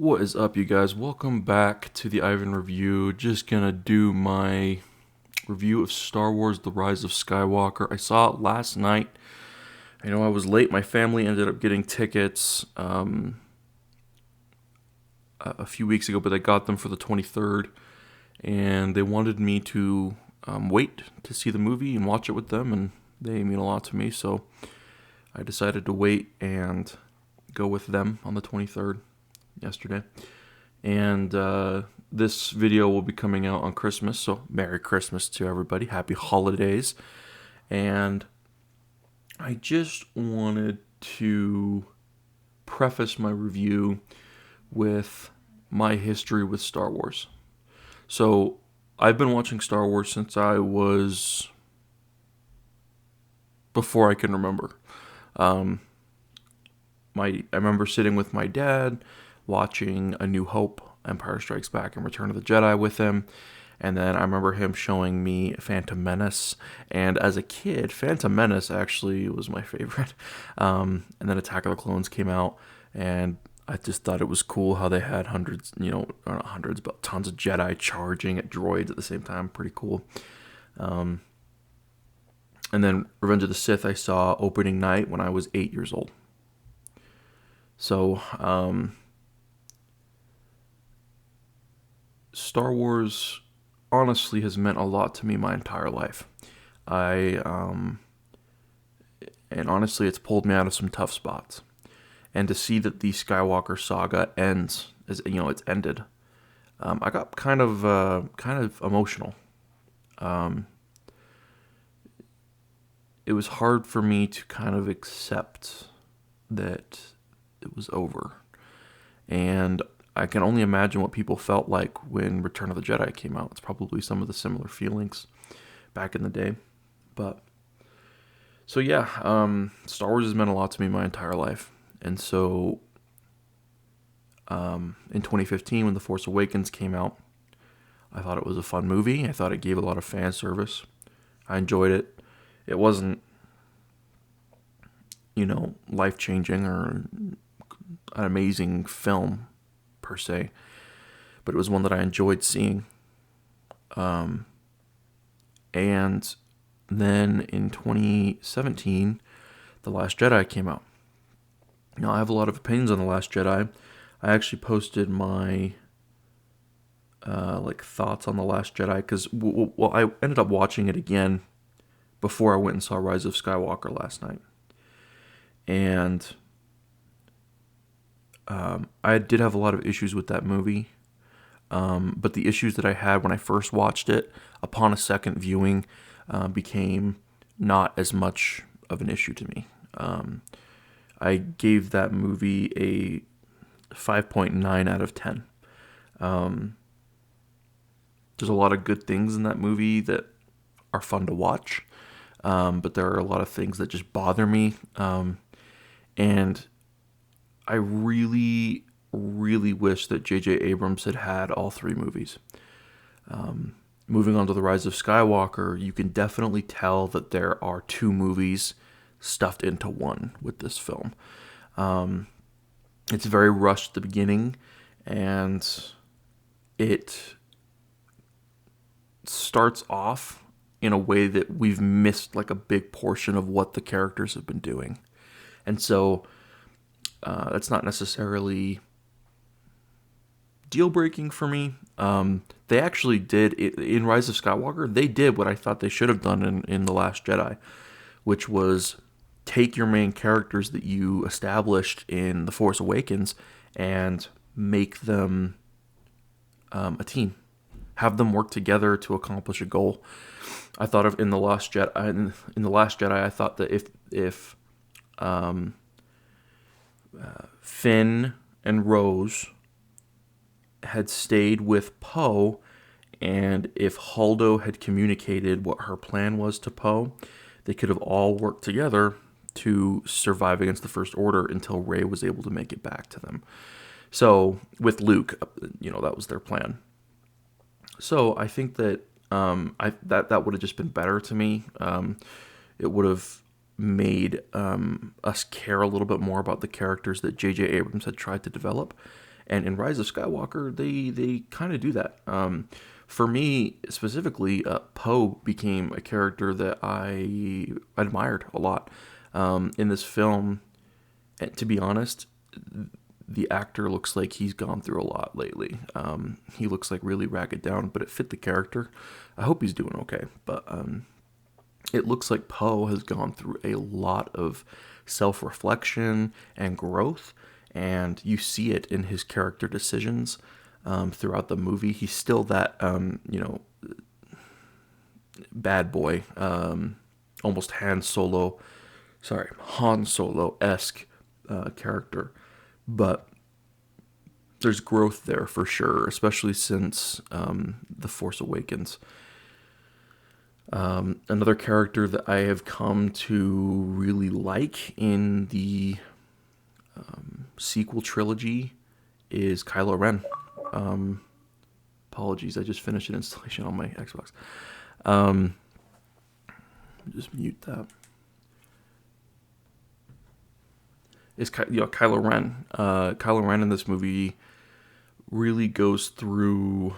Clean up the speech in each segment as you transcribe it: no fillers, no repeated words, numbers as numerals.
What is up, you guys? Welcome back to the Ivan Review. Just gonna do my review of Star Wars The Rise of Skywalker. I saw it last night. I know I was late. My family ended up getting tickets a few weeks ago, but they got them for the 23rd. And they wanted me to wait to see the movie and watch it with them, and they mean a lot to me. So I decided to wait and go with them on the 23rd yesterday. And this video will be coming out on Christmas, so Merry Christmas to everybody. Happy holidays. And I just wanted to preface my review with my history with Star Wars. So I've been watching Star Wars since I was before I can remember. Um, I remember sitting with my dad watching A New Hope, Empire Strikes Back, and Return of the Jedi with him. And then I remember him showing me Phantom Menace. And as a kid, Phantom Menace actually was my favorite. And then Attack of the Clones came out, and I just thought it was cool how they had hundreds, or not hundreds, but tons of Jedi charging at droids at the same time. Pretty cool. Um, and then Revenge of the Sith I saw opening night when I was 8 years old. So, Star Wars honestly has meant a lot to me my entire life. And honestly, it's pulled me out of some tough spots. And to see that the Skywalker Saga ends, as it's ended, I got kind of emotional. Um, it was hard for me to kind of accept that it was over, and I can only imagine what people felt like when Return of the Jedi came out. It's probably some of the similar feelings back in the day. But so yeah, Star Wars has meant a lot to me my entire life. And so in 2015, when The Force Awakens came out, I thought it was a fun movie. I thought it gave a lot of fan service. I enjoyed it. It wasn't, life-changing or an amazing film per se, but it was one that I enjoyed seeing. And then in 2017, The Last Jedi came out. Now, I have a lot of opinions on The Last Jedi. I actually posted my thoughts on The Last Jedi because, I ended up watching it again before I went and saw Rise of Skywalker last night. And I did have a lot of issues with that movie. But the issues that I had when I first watched it, upon a second viewing, became not as much of an issue to me. I gave that movie a 5.9 out of 10. There's a lot of good things in that movie that are fun to watch, but there are a lot of things that just bother me. And I really, really wish that J.J. Abrams had all three movies. Moving on to The Rise of Skywalker, you can definitely tell that there are two movies stuffed into one with this film. It's very rushed at the beginning, and it starts off in a way that we've missed like a big portion of what the characters have been doing. And so that's not necessarily deal breaking for me. They actually did in Rise of Skywalker. They did what I thought they should have done in The Last Jedi, which was take your main characters that you established in The Force Awakens and make them a team. Have them work together to accomplish a goal. I thought of in The Last Jedi. In The Last Jedi, I thought that if Finn and Rose had stayed with Poe, and if Holdo had communicated what her plan was to Poe, they could have all worked together to survive against the First Order until Rey was able to make it back to them. So with Luke, that was their plan. So I think that that would have just been better to me. It would have made us care a little bit more about the characters that J.J. Abrams had tried to develop. And in Rise of Skywalker, they kind of do that. For me specifically, Poe became a character that I admired a lot in this film. And to be honest, the actor looks like he's gone through a lot lately. He looks like really ragged down, but it fit the character. I hope he's doing okay. But it looks like Poe has gone through a lot of self-reflection and growth, and you see it in his character decisions throughout the movie. He's still that, bad boy, almost Han Solo-esque character, but there's growth there for sure, especially since The Force Awakens. Another character that I have come to really like in the sequel trilogy is Kylo Ren. Apologies, I just finished an installation on my Xbox. Just mute that. Is Kylo Ren? Kylo Ren in this movie really goes through.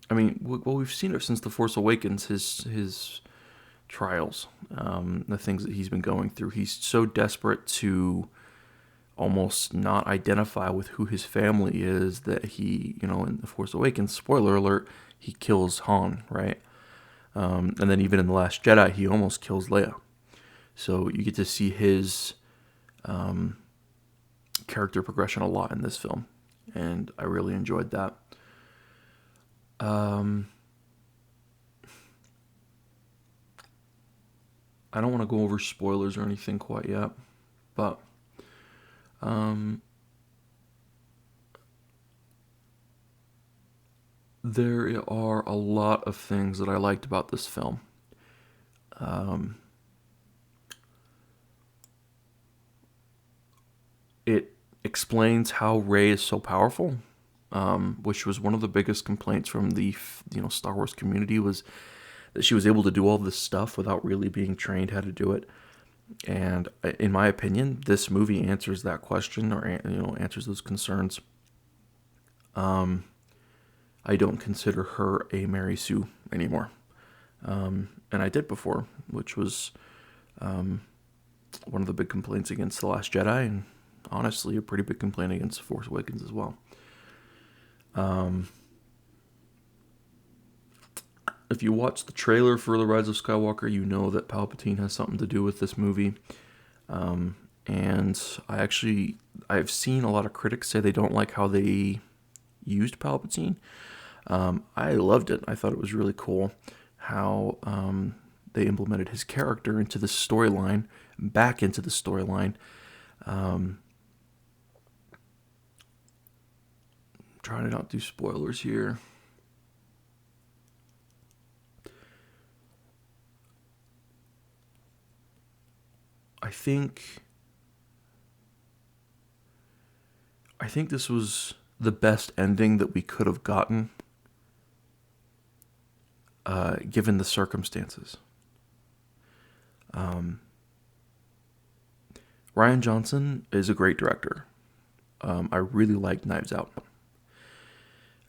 I mean, well, we've seen it since The Force Awakens. His trials, the things that he's been going through. He's so desperate to almost not identify with who his family is that he, in The Force Awakens, spoiler alert, he kills Han, right? And then even in The Last Jedi, he almost kills Leia. So you get to see his character progression a lot in this film, and I really enjoyed that. I don't want to go over spoilers or anything quite yet, but there are a lot of things that I liked about this film. It explains how Rey is so powerful, which was one of the biggest complaints from the Star Wars community, was that she was able to do all this stuff without really being trained how to do it. And in my opinion, this movie answers that question, or answers those concerns. I don't consider her a Mary Sue anymore, and I did before, which was one of the big complaints against The Last Jedi, and honestly, a pretty big complaint against The Force Awakens as well. If you watch the trailer for The Rise of Skywalker, you know that Palpatine has something to do with this movie. And I've seen a lot of critics say they don't like how they used Palpatine. I loved it. I thought it was really cool how they implemented his character into the storyline, back into the storyline. Trying to not do spoilers here. I think this was the best ending that we could have gotten, given the circumstances. Rian Johnson is a great director. I really liked Knives Out.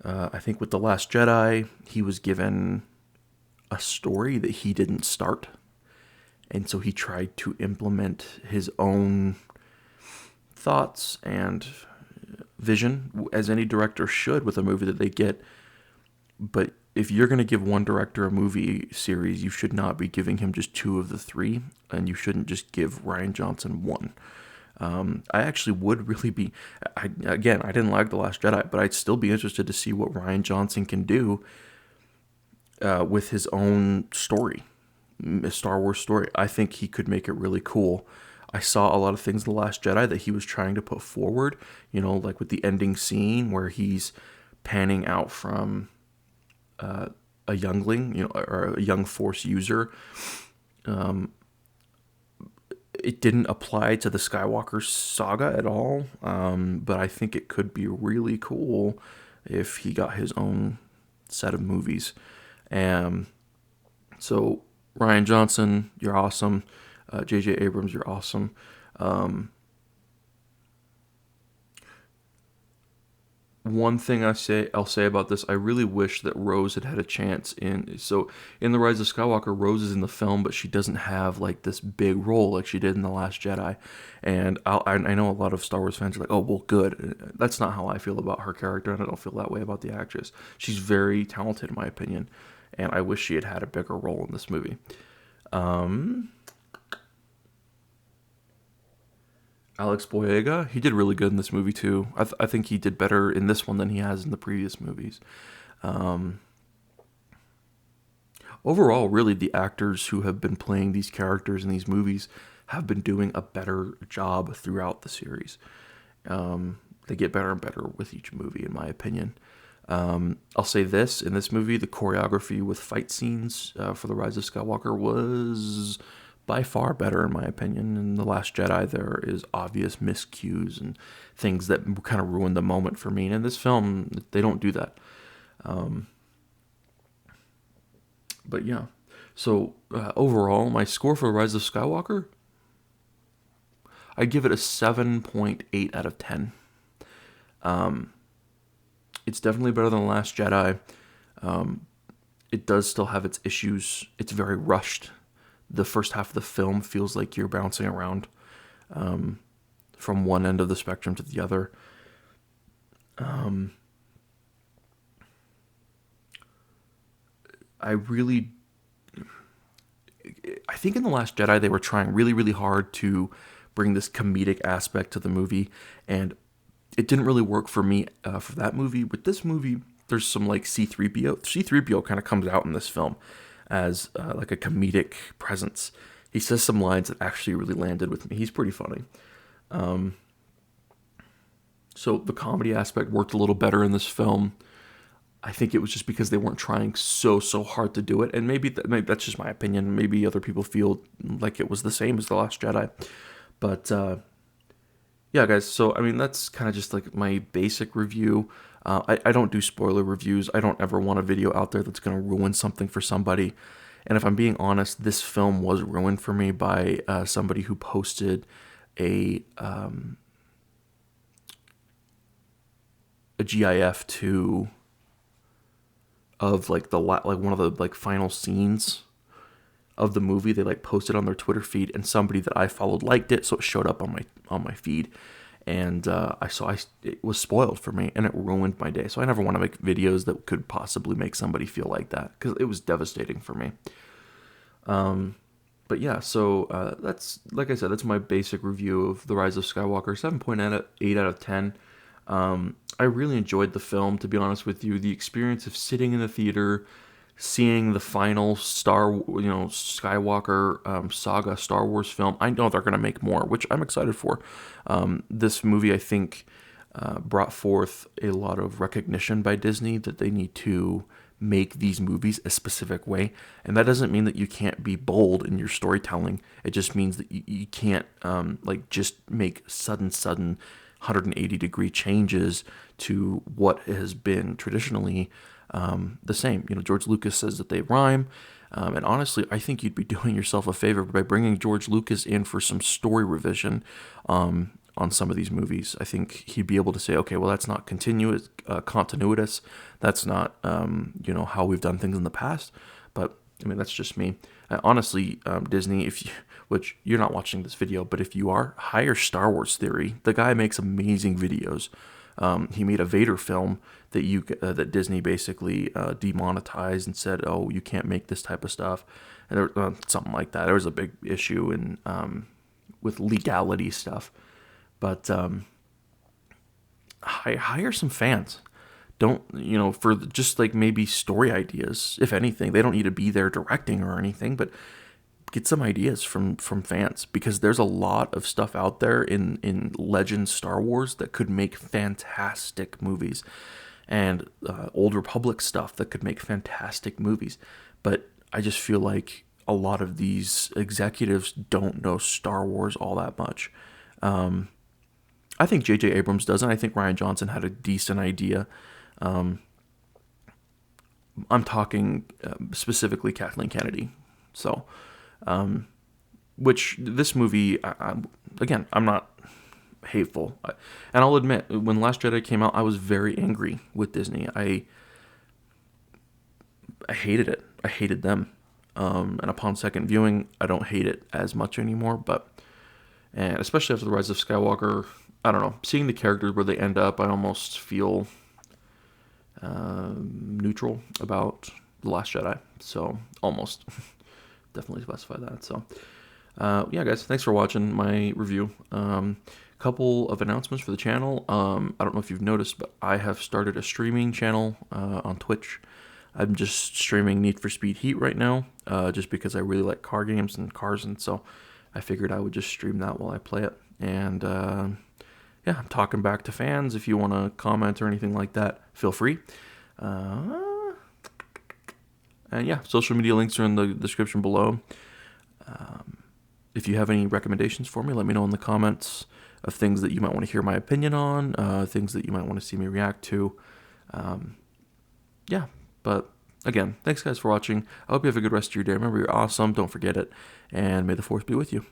I think with The Last Jedi, he was given a story that he didn't start. And so he tried to implement his own thoughts and vision, as any director should with a movie that they get. But if you're going to give one director a movie series, you should not be giving him just two of the three, and you shouldn't just give Rian Johnson one. I actually would really be, I didn't like The Last Jedi, but I'd still be interested to see what Rian Johnson can do with his own story, a Star Wars story. I think he could make it really cool. I saw a lot of things in The Last Jedi that he was trying to put forward, like with the ending scene where he's panning out from a youngling, or a young Force user. It didn't apply to the Skywalker Saga at all, but I think it could be really cool if he got his own set of movies. So Rian Johnson, you're awesome. J.J. Abrams, you're awesome. one thing I'll say about this, I really wish that Rose had had a chance in the Rise of Skywalker. Rose is in the film, but she doesn't have like this big role like she did in the Last Jedi. And I know a lot of Star Wars fans are like, oh well, good. That's not how I feel about her character, and I don't feel that way about the actress. She's very talented in my opinion, and I wish she had had a bigger role in this movie. Um, Alex Boyega, he did really good in this movie too. I think he did better in this one than he has in the previous movies. Um, Overall, really, the actors who have been playing these characters in these movies have been doing a better job throughout the series. They get better and better with each movie, in my opinion. I'll say this, in this movie, the choreography with fight scenes for The Rise of Skywalker was by far better, in my opinion. In The Last Jedi, there is obvious miscues and things that kind of ruined the moment for me. And in this film, they don't do that. Um, but yeah. So overall, my score for The Rise of Skywalker, I'd give it a 7.8 out of 10. Um, it's definitely better than The Last Jedi. Um, it does still have its issues. It's very rushed. The first half of the film feels like you're bouncing around um, from one end of the spectrum to the other. Um, I really, I think in The Last Jedi they were trying really, really hard to bring this comedic aspect to the movie, and it didn't really work for me for that movie. With this movie, there's some like C-3PO. C-3PO kind of comes out in this film as like a comedic presence. He says some lines that actually really landed with me. He's pretty funny. Um, so the comedy aspect worked a little better in this film. I think it was just because they weren't trying so hard to do it, and maybe that's just my opinion. Maybe other people feel like it was the same as The Last Jedi, but yeah, guys. So I mean, that's kind of just like my basic review. I don't do spoiler reviews. I don't ever want a video out there that's going to ruin something for somebody. And if I'm being honest, this film was ruined for me by somebody who posted a a GIF to of like like one of the like final scenes of the movie. They like posted on their Twitter feed, and somebody that I followed liked it, so it showed up on my feed, and it was spoiled for me, and it ruined my day. So I never want to make videos that could possibly make somebody feel like that, because it was devastating for me. But yeah, so that's, like I said, that's my basic review of The Rise of Skywalker. 7.8 out of 10. I really enjoyed the film, to be honest with you. The experience of sitting in the theater, seeing the final Skywalker Saga Star Wars film. I know they're going to make more, which I'm excited for. This movie, I think, brought forth a lot of recognition by Disney that they need to make these movies a specific way. And that doesn't mean that you can't be bold in your storytelling. It just means that you can't like just make sudden 180-degree changes to what has been traditionally the same. You know, George Lucas says that they rhyme. And honestly, I think you'd be doing yourself a favor by bringing George Lucas in for some story revision on some of these movies. I think he'd be able to say, okay, well, that's not continuous. That's not, how we've done things in the past. But I mean, that's just me. Honestly, Disney, which you're not watching this video, but if you are, hire Star Wars Theory. The guy makes amazing videos. He made a Vader film that Disney basically demonetized and said, "Oh, you can't make this type of stuff," and something like that. There was a big issue with legality stuff, but hire some fans. Don't for just like maybe story ideas. If anything, they don't need to be there directing or anything, but get some ideas from fans, because there's a lot of stuff out there in Legends Star Wars that could make fantastic movies, and Old Republic stuff that could make fantastic movies. But I just feel like a lot of these executives don't know Star Wars all that much. I think J.J. Abrams doesn't. I think Rian Johnson had a decent idea. I'm talking specifically Kathleen Kennedy. Which this movie, again, I'm not hateful. And I'll admit, when Last Jedi came out, I was very angry with Disney. I hated it. I hated them. And upon second viewing, I don't hate it as much anymore. But and especially after the Rise of Skywalker, I don't know. Seeing the characters where they end up, I almost feel neutral about the Last Jedi. So almost, definitely specify that. So yeah, guys, thanks for watching my review. Couple of announcements for the channel. I don't know if you've noticed, but I have started a streaming channel on Twitch. I'm just streaming Need for Speed Heat right now, just because I really like car games and cars, and so I figured I would just stream that while I play it. And yeah, I'm talking back to fans. If you want to comment or anything like that, feel free. And yeah, social media links are in the description below. If you have any recommendations for me, let me know in the comments of things that you might want to hear my opinion on, things that you might want to see me react to. Yeah, but again, thanks guys for watching. I hope you have a good rest of your day. Remember, you're awesome. Don't forget it. And may the force be with you.